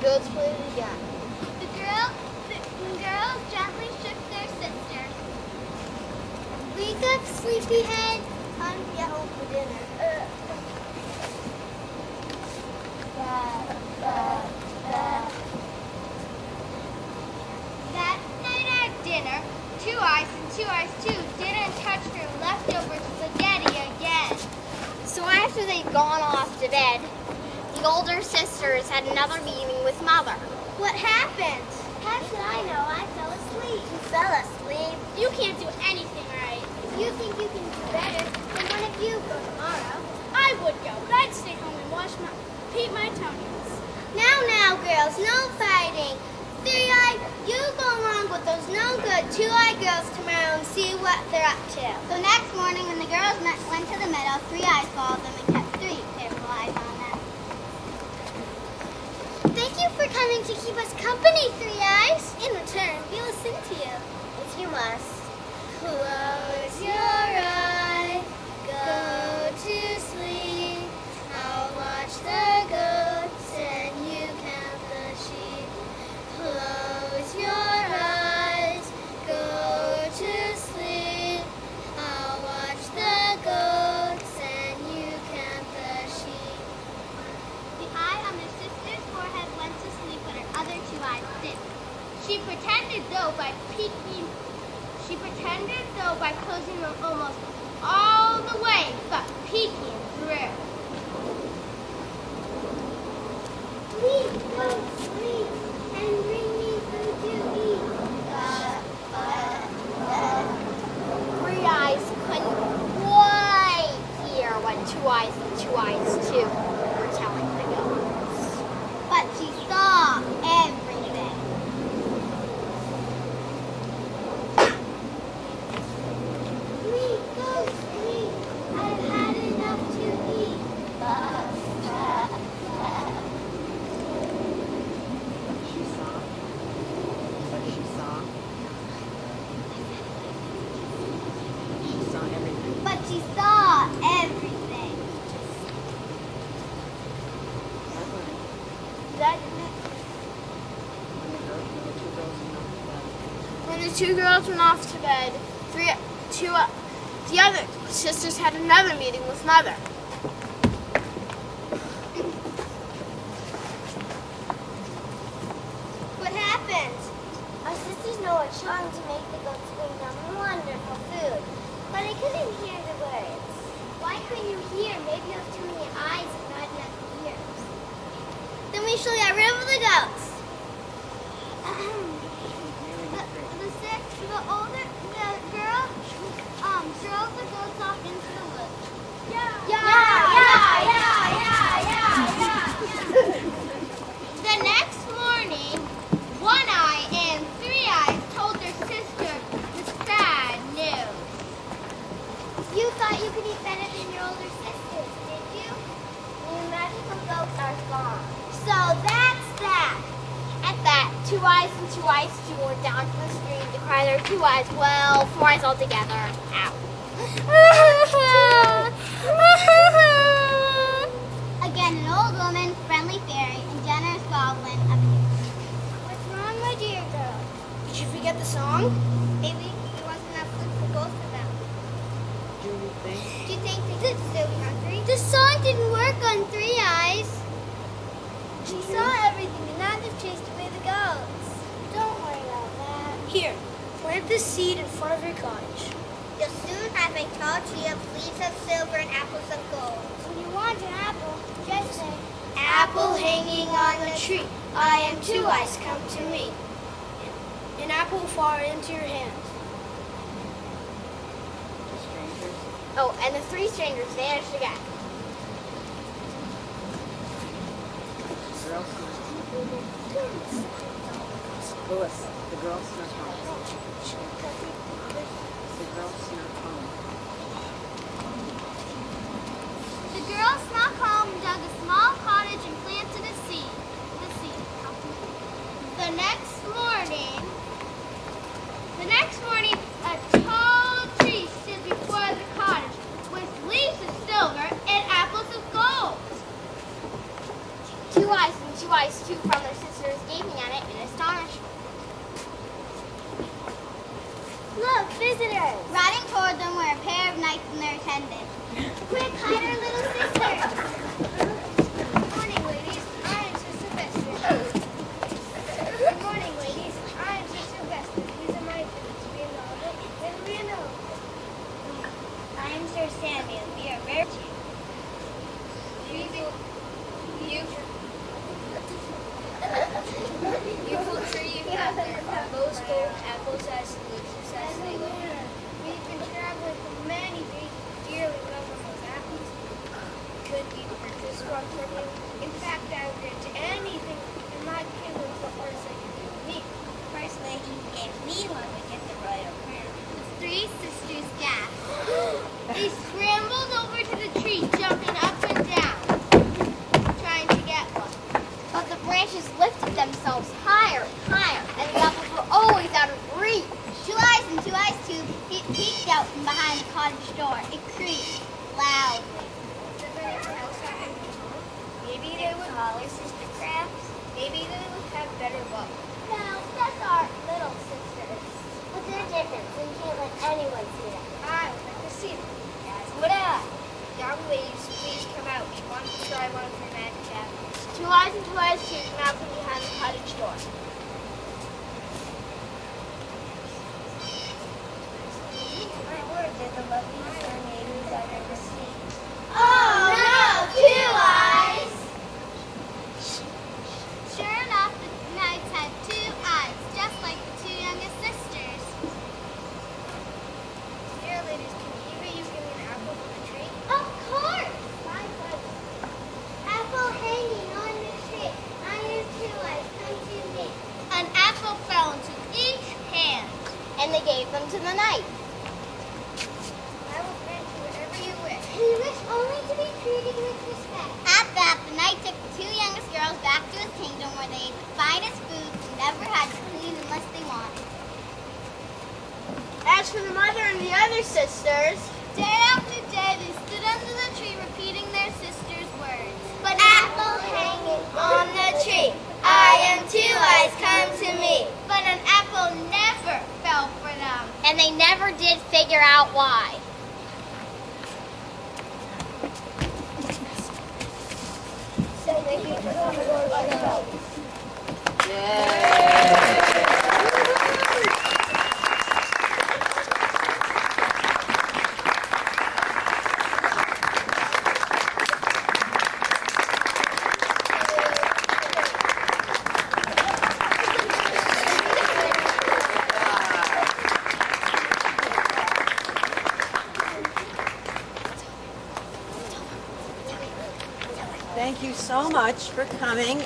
goats played again. The girls gently shook their sister. Wake up, sleepyhead. Time to get home for dinner. That night at dinner, Two Eyes and Two Eyes too didn't touch their leftover spaghetti again. So after they'd gone off to bed, the older sisters had another meeting with Mother. What happened? How should I know? I fell asleep. You fell asleep. You can't do anything right. If you think you can do better, then one of you go tomorrow. I would go, but I'd stay home and paint my toenails. Now, girls, no fighting. Three Eye, you go along with those no good Two Eye girls tomorrow and see what they're up to. So next morning, when the girls went to the meadow, Three Eyes followed them and kept 3 careful eyes on them. Thank you for coming to keep us company, Three Eyes. In return, we listen to you. Yes, you must. Close your eyes, go to sleep. I'll watch the goats and you count the sheep. Close your eyes, go to sleep. I'll watch the goats and you count the sheep. The eye on her sister's forehead went to sleep, but her other 2 eyes didn't. She pretended though by closing them almost all the way, but peeking through. Please go sleep and bring me food to eat. Three Eyes couldn't quite hear what Two Eyes and Two Eyes too were telling the goats. But she saw everything. Please go sleep. I've had enough to eat. She saw. But she saw. She saw everything. But she saw everything. That when the 2 girls went off to bed, the other sisters had another meeting with Mother. What happened? Our sisters know we're trying to make the goats bring them wonderful food, but I couldn't hear the words. Why couldn't you hear? Maybe you have too many eyes and not enough ears. Then we shall get rid of the goats. The older girl drove the goats off into the woods. The next morning, One Eye and Three Eyes told their sister the sad news. You thought you could eat better than your older sisters, did you? The magical goats are gone. So that's that. At that, Two Eyes and Two Eyes too went down to the stream to cry their 2 eyes, well, 4 eyes altogether, out. Again, an old woman, friendly fairy, and generous goblin appeared. What's wrong, my dear girl? Did you forget the song? Maybe there wasn't enough food for both of them. Do you think? Do you think they could still be hungry? The song didn't work on Three Eyes. She saw everything and now they've chased away the goats. Don't worry about that. Here, plant this seed in front of your cottage. You'll soon have a tall tree of leaves of silver and apples of gold. When you want an apple, just say, Apple hanging on the tree, I am 2 eyes, come to me. An apple will fall into your hand. To strangers? Oh, and the 3 strangers vanished again. Girls Louis, the girls snuck home. The girls snuck home. The girls snuck home, dug a small cottage, and planted a seed. The next morning, a tall tree stood before the cottage with leaves of silver and apples of gold. 2 eyes and 2 eyes too from their sister visitors. Riding toward them were a pair of knights and their attendants. Quick, hide our little sisters. Good morning, ladies. I am Sister Vesta. Good morning, ladies. I am Sister Vesta. These are my attendants, Leonardo and Leonardo. I am Sir Samuel. We are very Beautiful tree you have there. Those gold apples as delicious as they look. We've been traveling for many days to dearly love on those apples. Could we purchase one from you? In fact, I would grant anything in my kingdom for horse that you give me. First lady who gave me one would get the royal crown. The three sisters gasped. They scrambled over to the tree, jumping up and down, trying to get one. But the branches lifted themselves higher and higher, and the apples were always out of reach. Two Eyes and Two Eyes too peeked out from behind the cottage door. It creaked loudly. Does anyone else happen to know? Maybe they would taller sister crabs. Maybe they would have better luck. No, that's our little sisters. But they're different, so you can't let anyone see them. I would like to see them. As would I. Young ladies, please come out. We want to try one of your magic apples. Two Eyes and Two Eyes too came out from behind the cottage door. My word, they're the loveliest young ladies I've ever seen. Oh no, Two Eyes! Sure enough, the knights had two eyes, just like the two youngest sisters. Dear ladies, can either you give me an apple from the tree? Of course! Apple hanging on the tree. I have two eyes. Come to me. An apple fell into each hand, and they gave them to the knight. I will grant you whatever you wish. He wished only to be treated with respect. At that, the knight took the two youngest girls back to his kingdom where they ate the finest food and never had to clean unless they wanted. As for the mother and the other sisters, Day after day, they stood under the tree repeating their sister's words. But apple hanging on the tree, I am Two Eyes, come to me. But an apple never fell for them. and they never did figure out why. Thank you so much for coming